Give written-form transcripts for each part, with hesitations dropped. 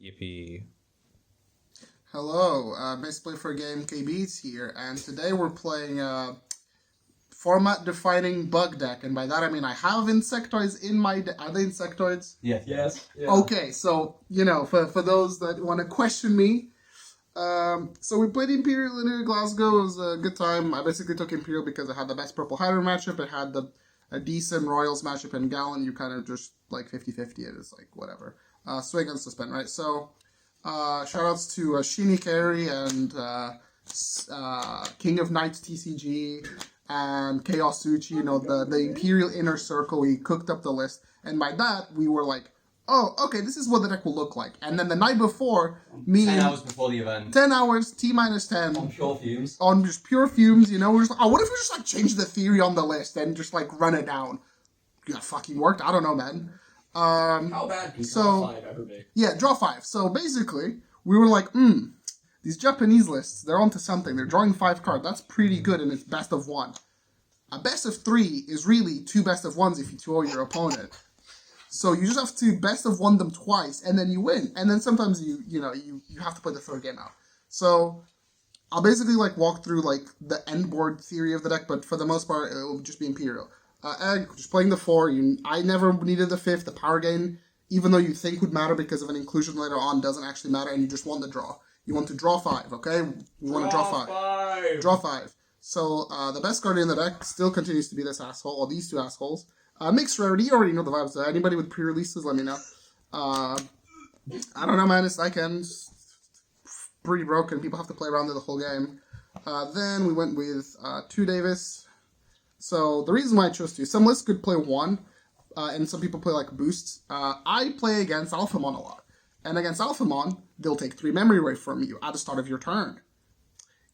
Yippee. Hello, basically for game KB's here, and today we're playing format-defining bug deck, and by that I mean I have insectoids in my deck. Are they insectoids? Yes. Yes. Yeah. Okay, so, you know, for those that want to question me, so we played Imperial in Glasgow. It was a good time. I basically took Imperial because it had the best Purple Hider matchup. It had a decent Royals matchup, and Gallon, you kind of just like 50-50 it. It's like, whatever. Swing and suspend, right? So, shoutouts to Shini Carey and King of Knights TCG and Chaos Suchi, you know, the Imperial Inner Circle. We cooked up the list, and by that, we were like, oh, okay, this is what the deck will look like. And then the night before, 10 hours before the event. 10 hours, T-10. On pure fumes. On just pure fumes, you know, we're just like, oh, what if we just, like, change the theory on the list and just, like, run it down? Yeah, fucking worked. I don't know, man. How bad can draw 5 ever be? Yeah, draw 5. So, basically, we were like, these Japanese lists, they're onto something. They're drawing 5 cards. That's pretty good, and it's best of 1. A best of 3 is really 2 best of 1s if you 2-0 your opponent. So you just have to best of 1 them twice, and then you win. And then sometimes you have to play the third game out. So I'll basically like walk through like the end board theory of the deck, but for the most part it will just be Imperial. Egg, just playing the 4. I never needed the 5th. The power gain, even though you think would matter because of an inclusion later on, doesn't actually matter, and you just want the draw. You want to draw 5, okay? You want to draw 5. Draw 5. So the best card in the deck still continues to be this asshole, or these 2 assholes. Mixed rarity, you already know the vibes. Anybody with pre-releases, let me know. I don't know, man. It's pretty broken. People have to play around it the whole game. Then we went with 2 Davis. So the reason why I chose 2, some lists could play 1, and some people play like boosts. I play against Alphamon a lot. And against Alphamon, they'll take 3 memory away from you at the start of your turn.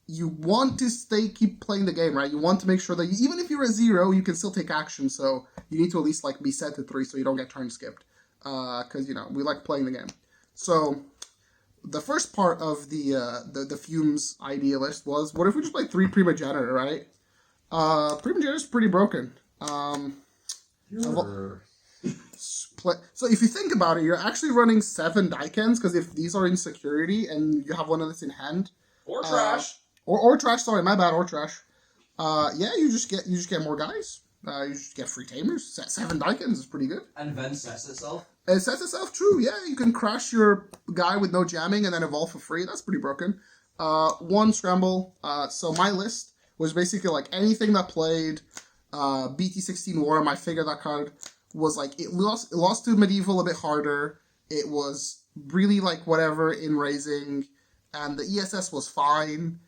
You want to keep playing the game, right? You want to make sure that even if you're a 0, you can still take action. So you need to at least like be set to 3 so you don't get turn skipped. Because you know we like playing the game. So the first part of the Fumes idea list was, what if we just play 3 Primogenitor, right? Primogenitor is pretty broken. So if you think about it, you're actually running 7 Daikens, because if these are in security and you have one of this in hand, Or trash. Or trash, sorry, my bad, or trash. Yeah, you just get more guys. You just get free tamers. 7 Daikens is pretty good. And event sets itself. It sets itself, true, yeah. You can crash your guy with no jamming and then evolve for free. That's pretty broken. 1 Scramble. So my list was basically like anything that played BT16 War. I figured that card was like, it lost to Medieval a bit harder. It was really like whatever in Raising. And the ESS was fine.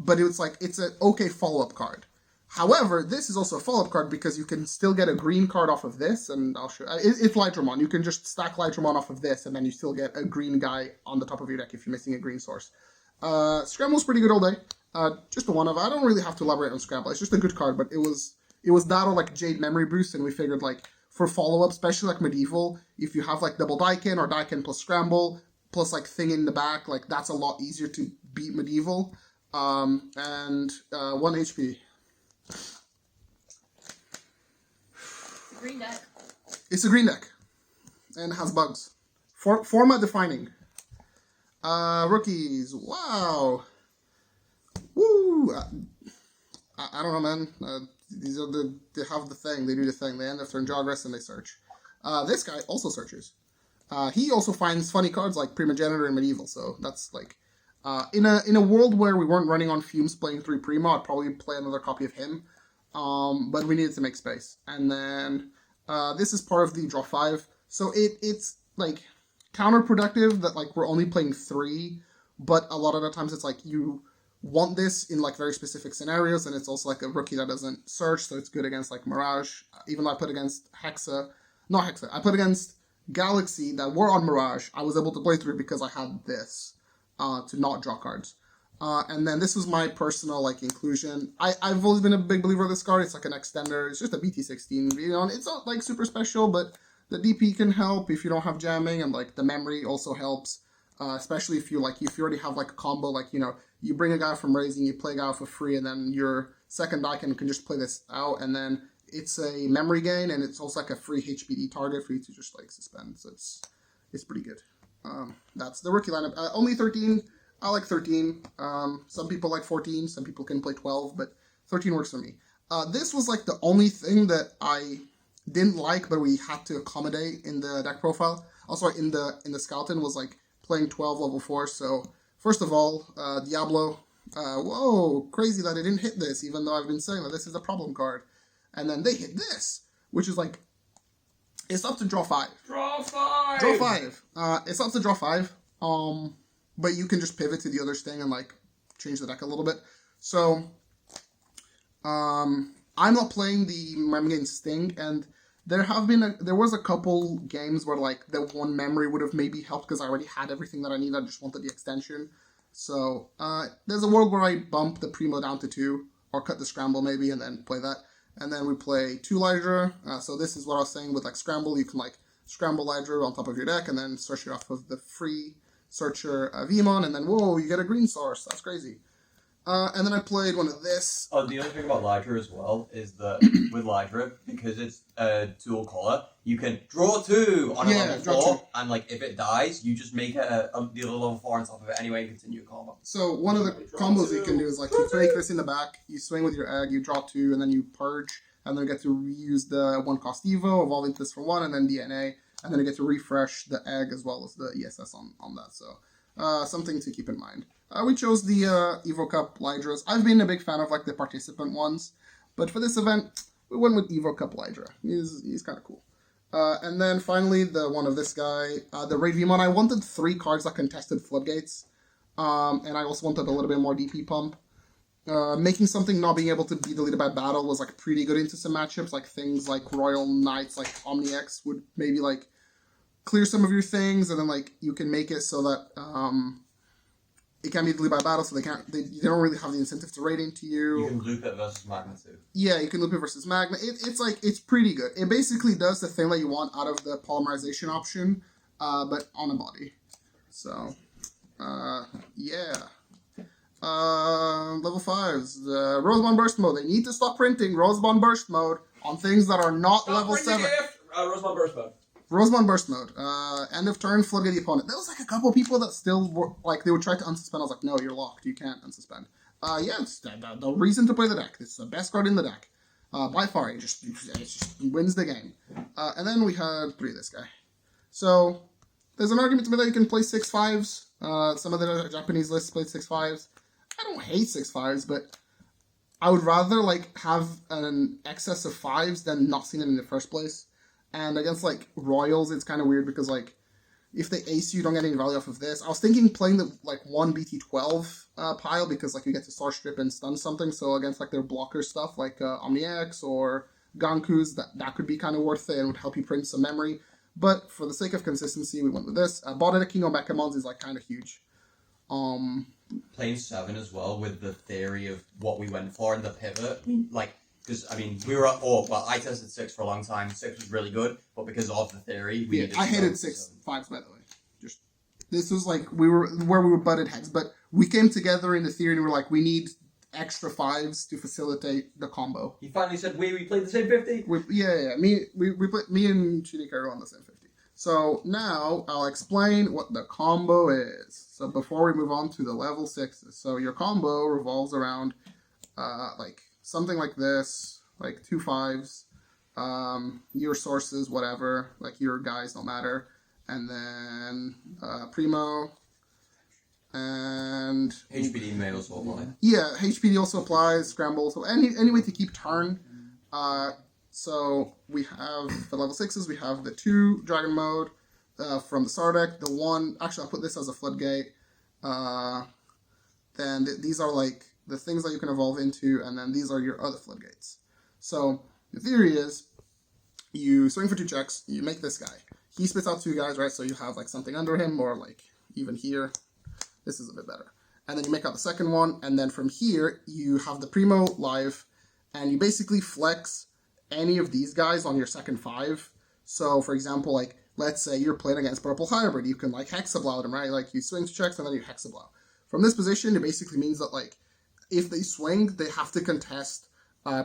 But it was like, it's an okay follow-up card. However, this is also a follow-up card because you can still get a green card off of this, and I'll show it's Lightramon. You can just stack Lightramon off of this, and then you still get a green guy on the top of your deck if you're missing a green source. Scramble's pretty good all day. Just a one of. I don't really have to elaborate on Scramble. It's just a good card, but it was that or like Jade Memory Boost, and we figured like for follow-up, especially like Medieval, if you have like double Daiken or Daiken plus Scramble plus like Thing in the back, like that's a lot easier to beat Medieval. And 1 HP. Green deck. It's a green deck. And has bugs. Format defining. Rookies. Wow. Woo. I don't know, man. These are they have the thing. They do the thing. They end their turn Jogress and they search. This guy also searches. He also finds funny cards like Primogenitor and Medieval. So that's like... in a world where we weren't running on Fumes playing 3 Primo, I'd probably play another copy of him. But we needed to make space. And then this is part of the draw 5. So it's like counterproductive that like we're only playing 3, but a lot of the times it's like you want this in like very specific scenarios, and it's also like a rookie that doesn't search, so it's good against like Mirage. Even though I put against I put against Galaxy that were on Mirage, I was able to play through because I had this. To not draw cards. And then this was my personal like inclusion. I've always been a big believer of this card. It's like an extender. It's just a BT16, you know, and it's not like super special, but the DP can help if you don't have jamming, and like the memory also helps. Especially if you already have like a combo, like, you know, you bring a guy from Raising, you play a guy for free, and then your second Daiken can just play this out, and then it's a memory gain, and it's also like a free HPD target for you to just like suspend. So it's pretty good. that's the rookie lineup. Only 13. I like 13. Some people like 14. Some people can play 12, but 13 works for me. This was like the only thing that I didn't like, but we had to accommodate in the deck profile. Also, in the skeleton was like playing 12 level 4. So first of all, Diablo. Whoa, crazy that I didn't hit this, even though I've been saying that this is a problem card. And then they hit this, which is like, it's up to draw 5. Draw 5! Draw 5. It's up to draw 5. But you can just pivot to the other thing and like change the deck a little bit. So, I'm not playing the Memory Gain Sting, and there was a couple games where like the one memory would have maybe helped because I already had everything that I needed. I just wanted the extension. So there's a world where I bump the Primo down to 2, or cut the Scramble maybe, and then play that. And then we play 2 Lydra. So this is what I was saying with like Scramble. You can like Scramble Lydra on top of your deck, and then search it off of the free Searcher Veemon, and then whoa, you get a green source. That's crazy. And then I played one of this. Oh, the other thing about Lydra as well is that with Lydra, because it's a dual color, you can draw 2 on a level 4, and like if it dies, you just make it the other level 4 on top of it anyway and continue a combo. So one of the combos you can do is like you take this in the back, you swing with your egg, you draw 2, and then you purge, and then you get to reuse the 1-cost Evo, evolve into this for 1, and then DNA, and then you get to refresh the egg as well as the ESS on that. So something to keep in mind. We chose the Evo Cup Lydras. I've been a big fan of like the participant ones, but for this event, we went with Evo Cup Lydra. He's kind of cool. And then finally, the one of this guy, the Raid Veemon. I wanted 3 cards that contested Floodgates, and I also wanted a little bit more DP pump. Making something not being able to be deleted by battle was like pretty good into some matchups, like things like Royal Knights, like OmniX would maybe like clear some of your things, and then like you can make it so that it can be deleted by battle, so they don't really have the incentive to raid into you. You can loop it versus Magna too. Yeah, you can loop it versus Magna. It's pretty good. It basically does the thing that you want out of the polymerization option, but on a body. So, yeah. Level 5s. The Rosebond Burst mode. They need to stop printing Rosebond Burst mode on things that are not level 7. Rosebond Burst mode. Rosebond Burst mode. End of turn, floodgate the opponent. There was like a couple people that still were, like, they would try to unsuspend. I was like, no, you're locked. You can't unsuspend. Yeah, it's the reason to play the deck. It's the best card in the deck. By far, it just wins the game. And then we had 3 of this guy. So, there's an argument to me that you can play 6/5s. Some of the Japanese lists played 6/5s. I don't hate 6/5s, but I would rather, like, have an excess of 5s than not seeing it in the first place. And against, like, Royals, it's kind of weird because, like, if they ace you don't get any value off of this. I was thinking playing the, like, 1 BT12 pile because, like, you get to Star Strip and stun something. So against, like, their blocker stuff, like OmniX or Ganku's, that could be kind of worth it and would help you print some memory. But for the sake of consistency, we went with this. Botted King on Bekemons is, like, kind of huge. Playing 7 as well with the theory of what we went for and the pivot, like, because, I mean, we were at, I tested 6 for a long time. 6 was really good, but because of the theory, I hated 6/5s, by the way. Just, this was like, we were butted heads, but we came together in the theory and we were like, we need extra 5s to facilitate the combo. He finally said, we played the same 50? Me and Chinika are on the same 50. So now I'll explain what the combo is. So before we move on to the level 6s. So your combo revolves around like something like this, like 2 5s, your sources, whatever, like your guys don't matter, and then Primo, and HPD may also apply. Yeah, HPD also applies, Scramble, so any way to keep turn. So we have, for level 6s, we have the 2 Dragon Mode from the Star deck. The 1, actually I'll put this as a Floodgate. Then these are like the things that you can evolve into, and then these are your other Floodgates. So the theory is, you swing for 2 checks, you make this guy. He spits out 2 guys, right? So you have like something under him, or like even here. This is a bit better. And then you make out the second one, and then from here, you have the Primo live, and you basically flex any of these guys on your second 5. So, for example, like, let's say you're playing against Purple Hybrid, you can, like, Hexablow them, right? Like, you swing 2 checks, and then you Hexablow. From this position, it basically means that, like, if they swing, they have to contest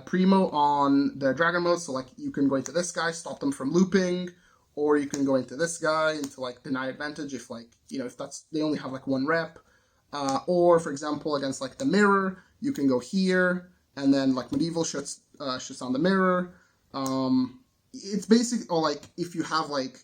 Primo on the Dragon Mode, so, like, you can go into this guy, stop them from looping, or you can go into this guy into like deny advantage if like if that's they only have like 1 rep, or for example against like the mirror you can go here and then like medieval shuts on the mirror. It's basic, or like if you have like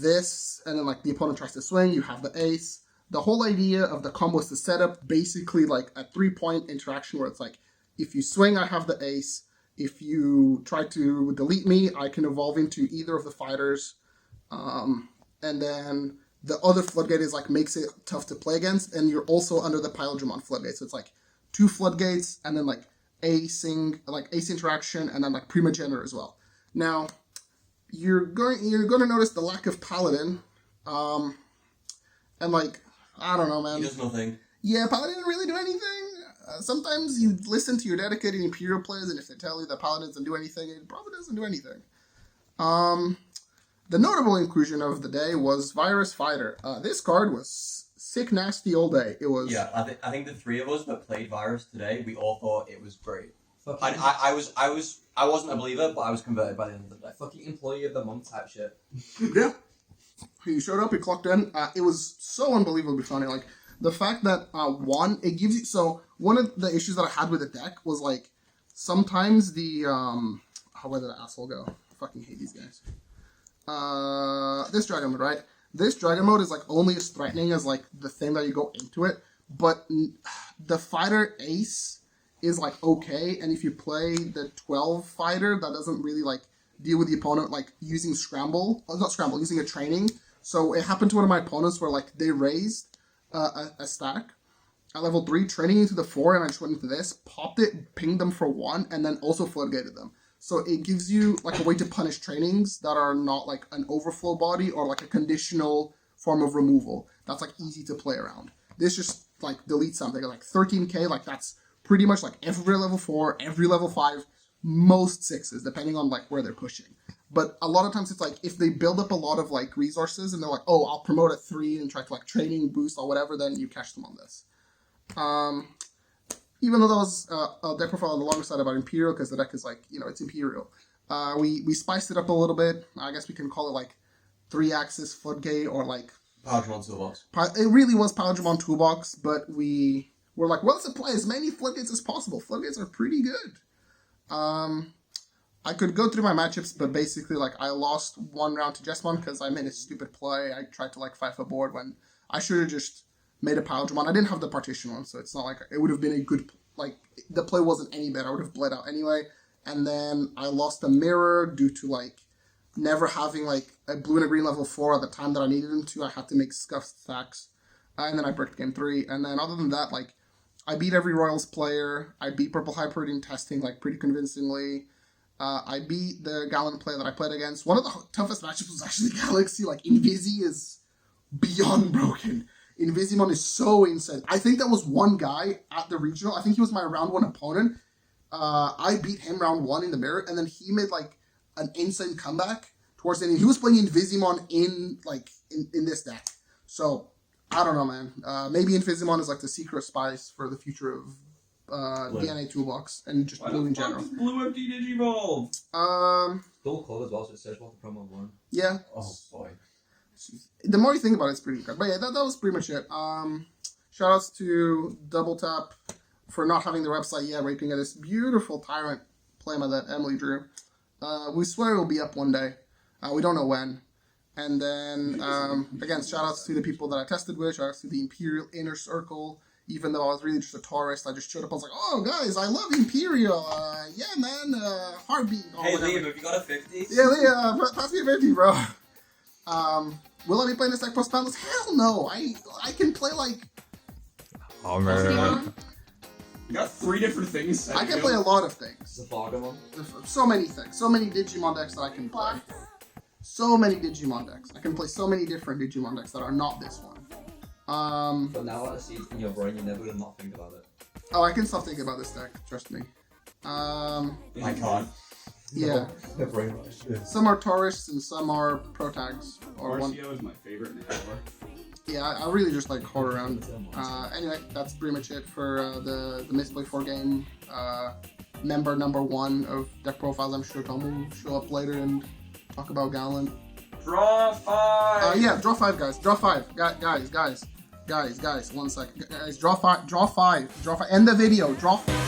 this and then like the opponent tries to swing, you have the ace. The whole idea of the combo is to set up basically like a 3-point interaction where it's like if you swing I have the ace. If you try to delete me, I can evolve into either of the fighters. And then the other floodgate is like makes it tough to play against. And you're also under the Imperialdramon floodgate. So it's like 2 floodgates and then like ace interaction and then like primogenitor as well. Now, you're going to notice the lack of paladin. And like, I don't know, man. He does nothing. Yeah, paladin didn't really do anything. Sometimes you listen to your dedicated Imperial players, and if they tell you that Paladin doesn't do anything, it probably doesn't do anything. The notable inclusion of the day was Virus Fighter. This card was sick nasty all day. It was... Yeah, I think the 3 of us that played Virus today, we all thought it was great. And I wasn't a believer, but I was converted by the end of the day. Fucking employee of the month type shit. Yeah. He showed up, he clocked in. It was so unbelievably funny. Like, the fact that, it gives you... So, one of the issues that I had with the deck was, like, sometimes the, where did the asshole go? I fucking hate these guys. This Dragon Mode, right? This Dragon Mode is, like, only as threatening as, like, the thing that you go into it. But the Fighter Ace is, like, okay. And if you play the 12 Fighter, that doesn't really, like, deal with the opponent, like, using using a training. So, it happened to one of my opponents where, like, they raised a stack at level 3, training into the 4, and I just went into this, popped it, pinged them for 1, and then also floodgated them. So it gives you like a way to punish trainings that are not like an overflow body or like a conditional form of removal. That's like easy to play around. This just like deletes something like 13k, like that's pretty much like every level 4, every level 5, most 6s, depending on like where they're pushing. But a lot of times it's like if they build up a lot of like resources and they're like, oh, I'll promote at 3 and try to like training boost or whatever, then you catch them on this. Even though that was a deck profile on the longer side about Imperial, because the deck is like, it's Imperial. We spiced it up a little bit. I guess we can call it like 3-axis floodgate or like... Imperialdramon Toolbox. It really was Imperialdramon Toolbox, but we were like, well, let's apply as many floodgates as possible. Floodgates are pretty good. I could go through my matchups, but basically, like, I lost 1 round to Jesmon because I made a stupid play. I tried to, like, 5 a board when I should have just made a Imperialdramon. I didn't have the partition one, so it's not like it would have been a good, like, the play wasn't any better. I would have bled out anyway. And then I lost a mirror due to, like, never having, like, a blue and a green level 4 at the time that I needed him to. I had to make scuffed stacks. And then I bricked game 3. And then other than that, like, I beat every Royals player. I beat Purple Hyper in testing, like, pretty convincingly. I beat the Gallant player that I played against. One of the toughest matchups was actually Galaxy. Like, Invisi is beyond broken. Invisimon is so insane. I think that was one guy at the regional. I think he was my round 1 opponent. I beat him round 1 in the mirror, and then he made, like, an insane comeback towards the end. He was playing Invisimon in this deck. So, I don't know, man. Maybe Invisimon is, like, the secret spice for the future of DNA Toolbox and just blue in general. Blue empty Digivolve? Dual color as well, so it says what the promo one. Yeah. Oh boy. The more you think about it, it's pretty good. But yeah, that was pretty much it. Shoutouts to Double Tap for not having the website yet, raping at this beautiful Tyrant playmat that Emily drew. We swear it will be up one day. We don't know when. And then, again, shoutouts to the people that I tested with. Shoutouts to the Imperial Inner Circle. Even though I was really just a tourist, I just showed up. I was like, oh, guys, I love Imperial. Yeah, man. Heartbeat. Hey, Liam, have you got a 50? Yeah, Liam, pass me a 50, bro. Will I be playing this deck post panels? Hell no. I can play, like... Armour. You got 3 different things. I can play a lot of things. The Pokemon. So many things. So many Digimon decks that I can play. So many Digimon decks. I can play so many different Digimon decks that are not this one. But now that I see it in your brain, you're never gonna not think about it. Oh, I can stop thinking about this deck. Trust me. I can't. Yeah. The brain rush. Some are tourists and some are pro tags. Or one. RCO is my favorite now. Yeah, I really just like horror around. Anyway, that's pretty much it for the Misplay 4 game. Member number 1 of deck profiles. I'm sure Tom will show up later and Talk about Gallon. Draw 5. Yeah, draw 5, guys. Draw 5. Guys. 1 second. Guys, draw 5. End the video. Draw 5.